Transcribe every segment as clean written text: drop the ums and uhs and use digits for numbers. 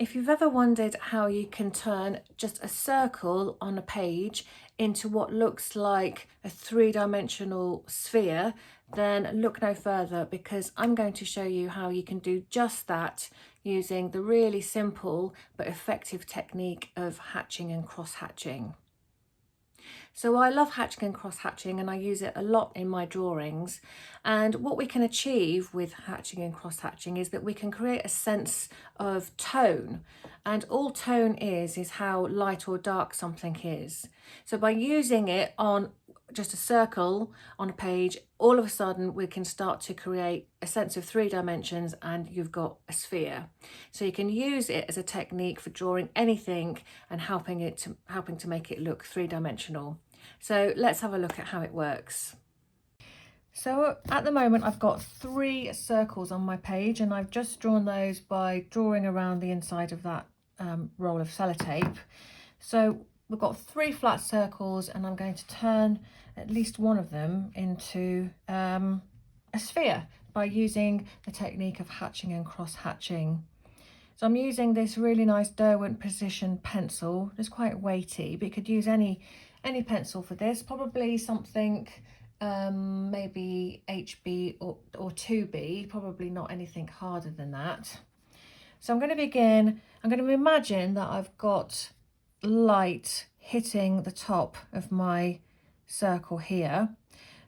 If you've ever wondered how you can turn just a circle on a page into what looks like a three-dimensional sphere, then look no further, because I'm going to show you how you can do just that using the really simple but effective technique of hatching and cross-hatching. So I love hatching and cross-hatching, and I use it a lot in my drawings. And what we can achieve with hatching and cross-hatching is that we can create a sense of tone. And all tone is how light or dark something is. So by using it on just a circle on a page, all of a sudden we can start to create a sense of three dimensions, and you've got a sphere. So you can use it as a technique for drawing anything and helping to make it look three-dimensional. So let's have a look at how it works. So at the moment I've got 3 circles on my page, and I've just drawn those by drawing around the inside of that roll of sellotape. So we've got 3 flat circles, and I'm going to turn at least one of them into a sphere by using the technique of hatching and cross-hatching. So I'm using this really nice Derwent Precision pencil. It's quite weighty, but you could use any pencil for this, probably something maybe HB or 2B, probably not anything harder than that. So I'm going to begin, I'm going to imagine that I've got light hitting the top of my circle here.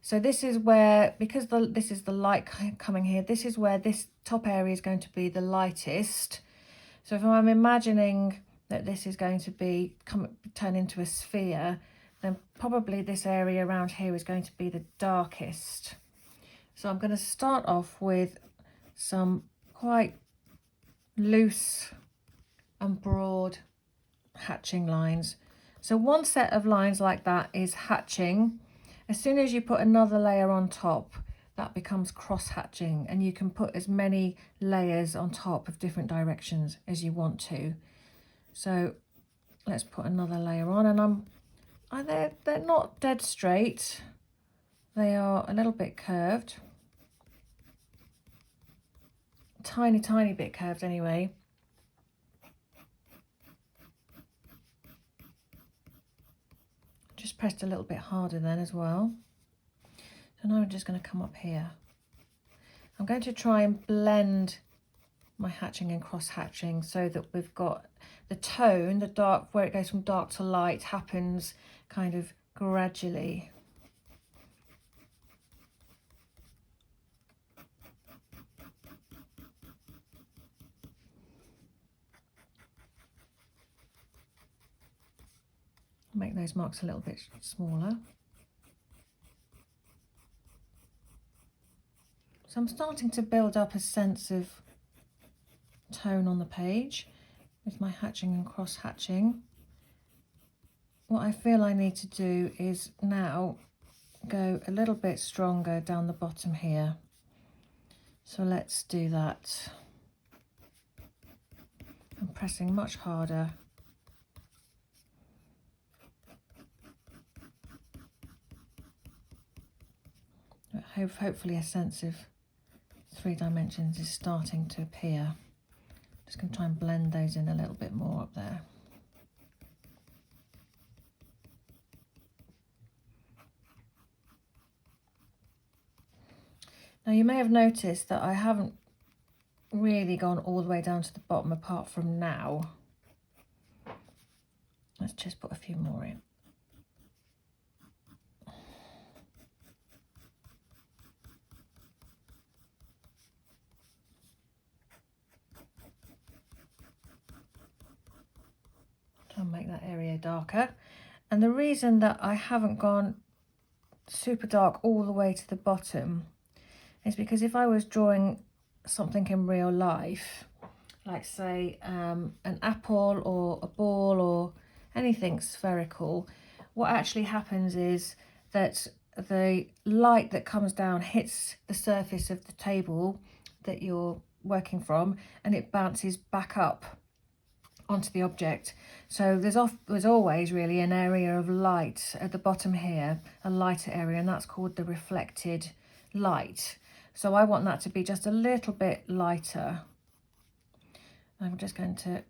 So this is where, because this is the light coming here, this is where this top area is going to be the lightest. So if I'm imagining that this is going to turn into a sphere, then probably this area around here is going to be the darkest. So I'm going to start off with some quite loose and broad hatching lines. So one set of lines like that is hatching. As soon as you put another layer on top, that becomes cross-hatching, and you can put as many layers on top of different directions as you want to. So let's put another layer on, and they're not dead straight. They are a little bit curved. Tiny bit curved anyway. Just pressed a little bit harder then as well. So now I'm just going to come up here. I'm going to try and blend my hatching and cross-hatching so that we've got the tone, the dark, where it goes from dark to light, happens kind of gradually. Make those marks a little bit smaller. So I'm starting to build up a sense of tone on the page with my hatching and cross-hatching. What I feel I need to do is now go a little bit stronger down the bottom here. So let's do that. I'm pressing much harder. Hopefully a sense of 3 dimensions is starting to appear. Just going to try and blend those in a little bit more up there. Now you may have noticed that I haven't really gone all the way down to the bottom apart from now. Let's just put a few more in. Try and make that area darker. And the reason that I haven't gone super dark all the way to the bottom is because if I was drawing something in real life, like say an apple or a ball or anything spherical, what actually happens is that the light that comes down hits the surface of the table that you're working from, and it bounces back up onto the object. So there's always really an area of light at the bottom here, a lighter area, and that's called the reflected light. So I want that to be just a little bit lighter. I'm just going to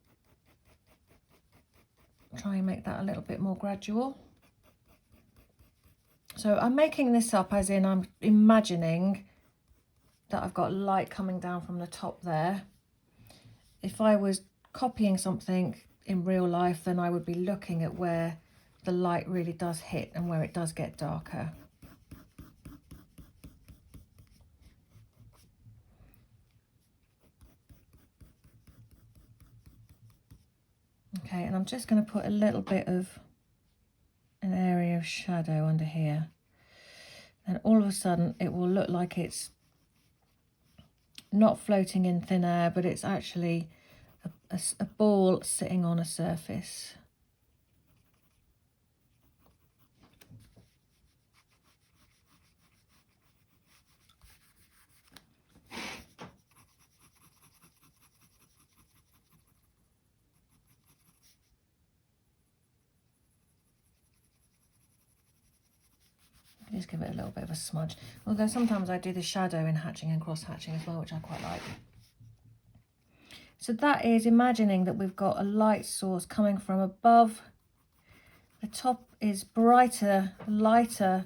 try and make that a little bit more gradual. So I'm making this up as in I'm imagining that I've got light coming down from the top there. If I was copying something in real life, then I would be looking at where the light really does hit and where it does get darker. Okay, and I'm just going to put a little bit of an area of shadow under here. And all of a sudden it will look like it's not floating in thin air, but it's actually a ball sitting on a surface. Just give it a little bit of a smudge. Although sometimes I do the shadow in hatching and cross hatching as well, which I quite like. So that is imagining that we've got a light source coming from above. The top is brighter, lighter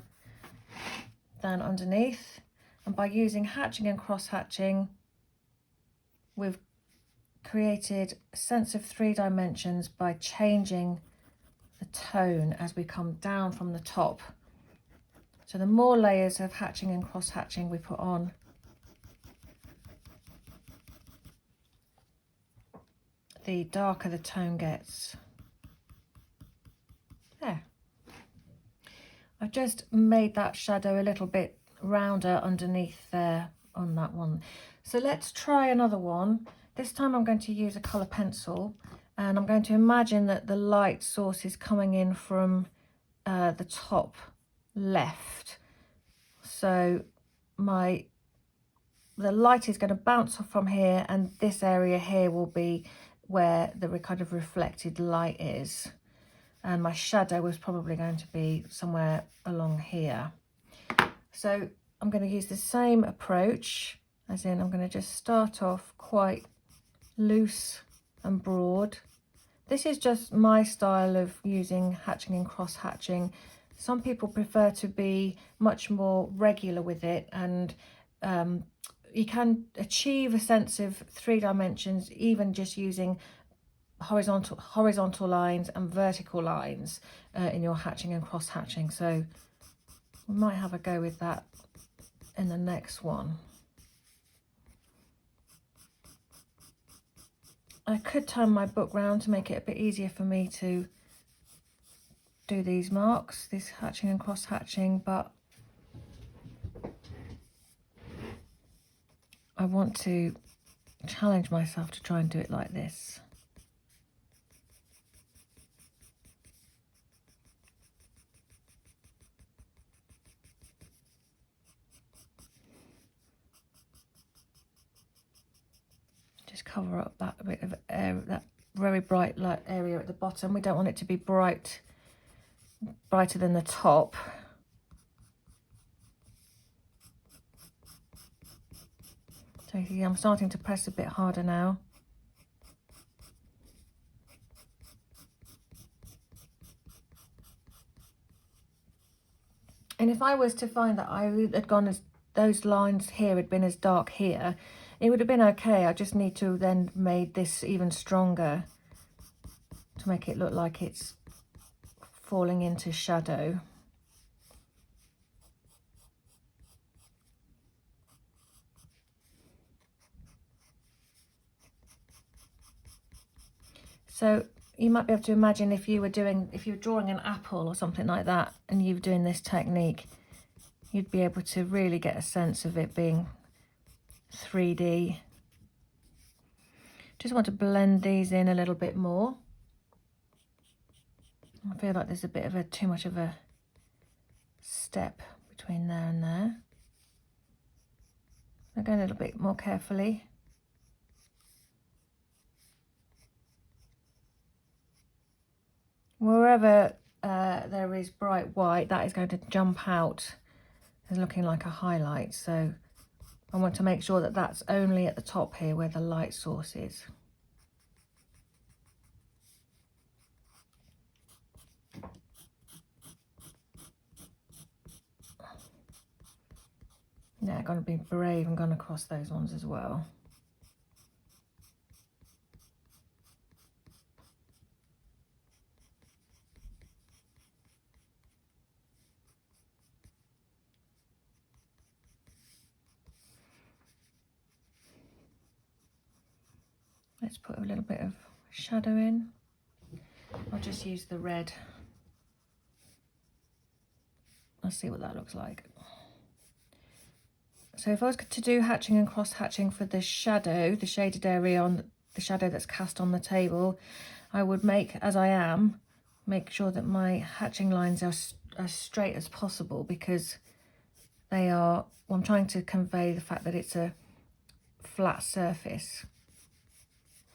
than underneath. And by using hatching and cross hatching, we've created a sense of 3 dimensions by changing the tone as we come down from the top. So the more layers of hatching and cross hatching we put on, the darker the tone gets. There. I've just made that shadow a little bit rounder underneath there on that one. So let's try another one. This time I'm going to use a colour pencil, and I'm going to imagine that the light source is coming in from the top left. So the light is going to bounce off from here, and this area here will be where the kind of reflected light is. And my shadow was probably going to be somewhere along here. So I'm going to use the same approach, as in I'm going to just start off quite loose and broad. This is just my style of using hatching and cross hatching. Some people prefer to be much more regular with it, and you can achieve a sense of 3 dimensions even just using horizontal lines and vertical lines in your hatching and cross hatching. So we might have a go with that in the next one. I could turn my book round to make it a bit easier for me to do these marks, this hatching and cross hatching, but I want to challenge myself to try and do it like this. Just cover up that bit of air, that very bright light area at the bottom. We don't want it to be brighter than the top. So you see, I'm starting to press a bit harder now. And if I was to find that I had gone as those lines here had been as dark here, it would have been okay. I just need to then made this even stronger to make it look like it's falling into shadow. So you might be able to imagine if you were drawing an apple or something like that, and you were doing this technique, you'd be able to really get a sense of it being 3D. Just want to blend these in a little bit more. I feel like there's a bit of too much of a step between there and there. I'll go a little bit more carefully. Wherever there is bright white, that is going to jump out as looking like a highlight. So I want to make sure that that's only at the top here where the light source is. Yeah, gonna be brave and gonna cross those ones as well. Let's put a little bit of shadow in. I'll just use the red. I'll see what that looks like. So if I was to do hatching and cross hatching for the shadow, the shaded area on the shadow that's cast on the table, I would make, as I am, make sure that my hatching lines are as straight as possible, because they are, well, I'm trying to convey the fact that it's a flat surface.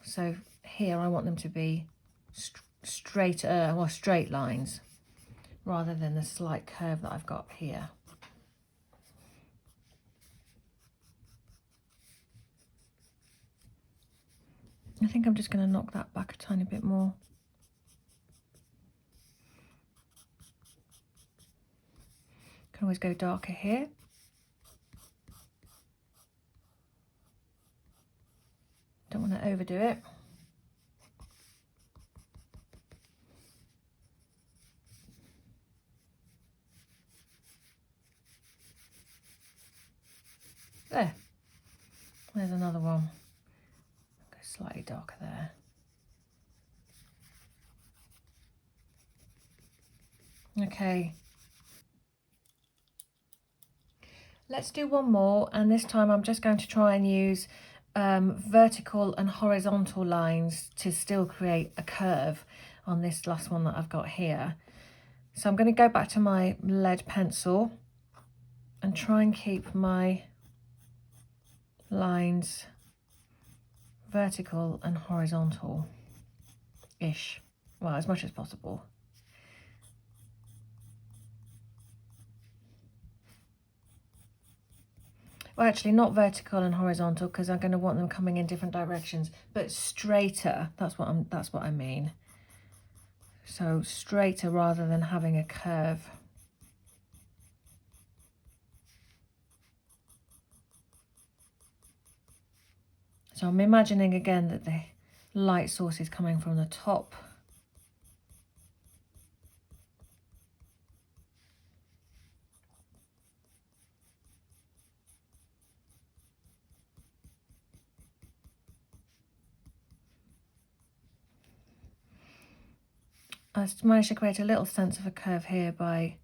So here I want them to be straight lines rather than the slight curve that I've got here. I think I'm just going to knock that back a tiny bit more. Can always go darker here. Don't want to overdo it. There's another one. Go slightly darker there. Okay. Let's do one more, and this time I'm just going to try and use vertical and horizontal lines to still create a curve on this last one that I've got here. So I'm going to go back to my lead pencil and try and keep my lines vertical and horizontal-ish, well, as much as possible. Well, actually not vertical and horizontal, because I'm going to want them coming in different directions, but straighter. That's what I mean. So straighter rather than having a curve. So I'm imagining again that the light source is coming from the top. I managed to create a little sense of a curve here by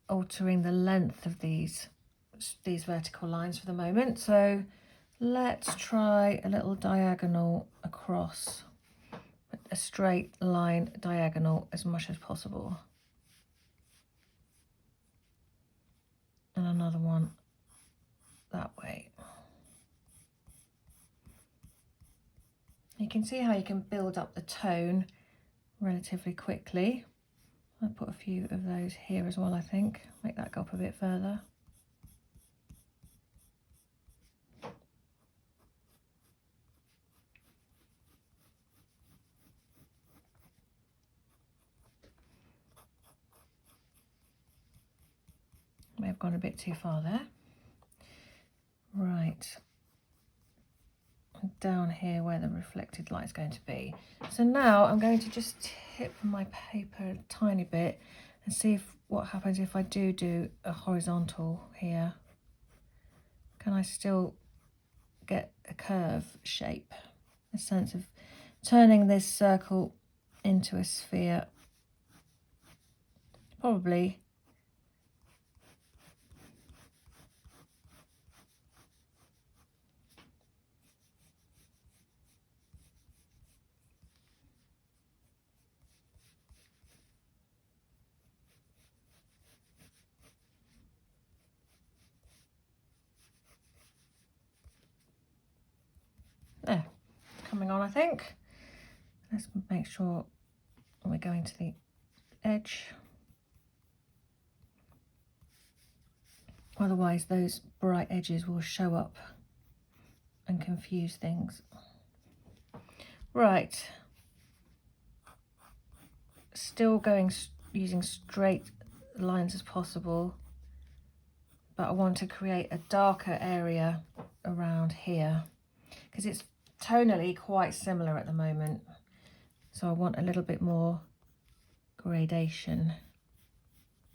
altering the length of these vertical lines for the moment. So let's try a little diagonal across, a straight line diagonal as much as possible. And another one that way. You can see how you can build up the tone relatively quickly. I'll put a few of those here as well, I think. Make that go up a bit further. May have gone a bit too far there. Right. Down here where the reflected light is going to be. So now I'm going to just tip my paper a tiny bit and see what happens if I do a horizontal here. Can I still get a curve shape? A sense of turning this circle into a sphere. Probably. There, coming on, I think. Let's make sure we're going to the edge. Otherwise those bright edges will show up and confuse things. Right. Still going using straight lines as possible, but I want to create a darker area around here because it's tonally quite similar at the moment. So I want a little bit more gradation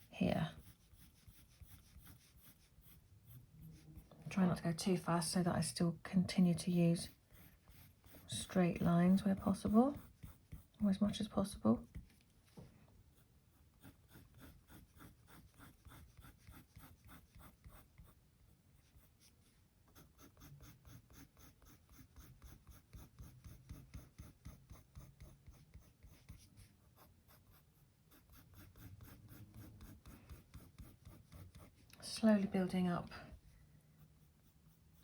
here. Try not to go too fast so that I still continue to use straight lines where possible, or as much as possible. Slowly building up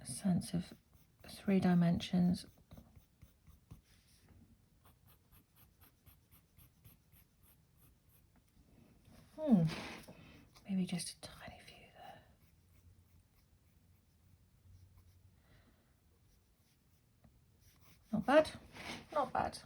a sense of 3 dimensions. Maybe just a tiny few there. Not bad, not bad.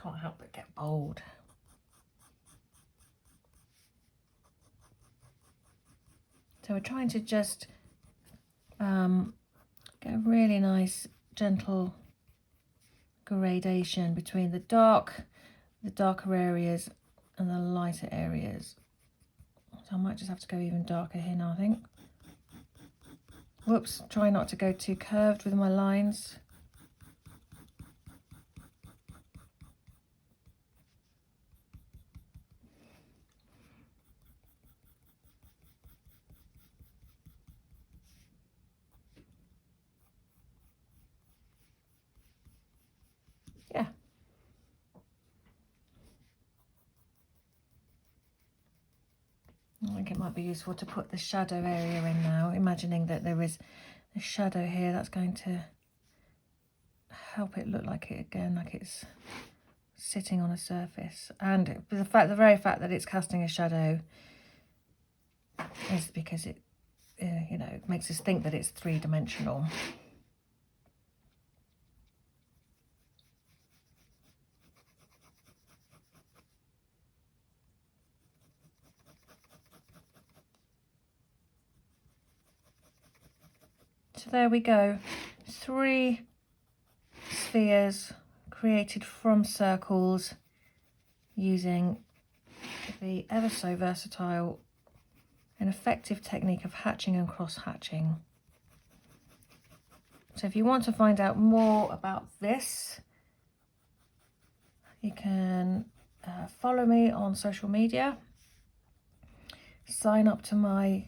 Can't help but get bold. So we're trying to just get a really nice gentle gradation between the darker areas and the lighter areas. So I might just have to go even darker here now, I think. Whoops, try not to go too curved with my lines. Yeah. I think it might be useful to put the shadow area in now, imagining that there is a shadow here that's going to help it look like it again, like it's sitting on a surface. And the very fact that it's casting a shadow is because it, you know, makes us think that it's 3-dimensional. So there we go, 3 spheres created from circles using the ever so versatile and effective technique of hatching and cross-hatching. So if you want to find out more about this, you can follow me on social media, sign up to my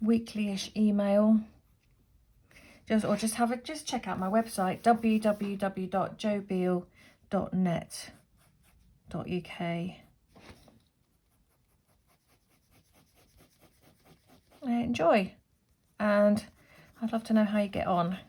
weekly-ish email, just check out my website, www.jobeale.net.uk. Enjoy, and I'd love to know how you get on.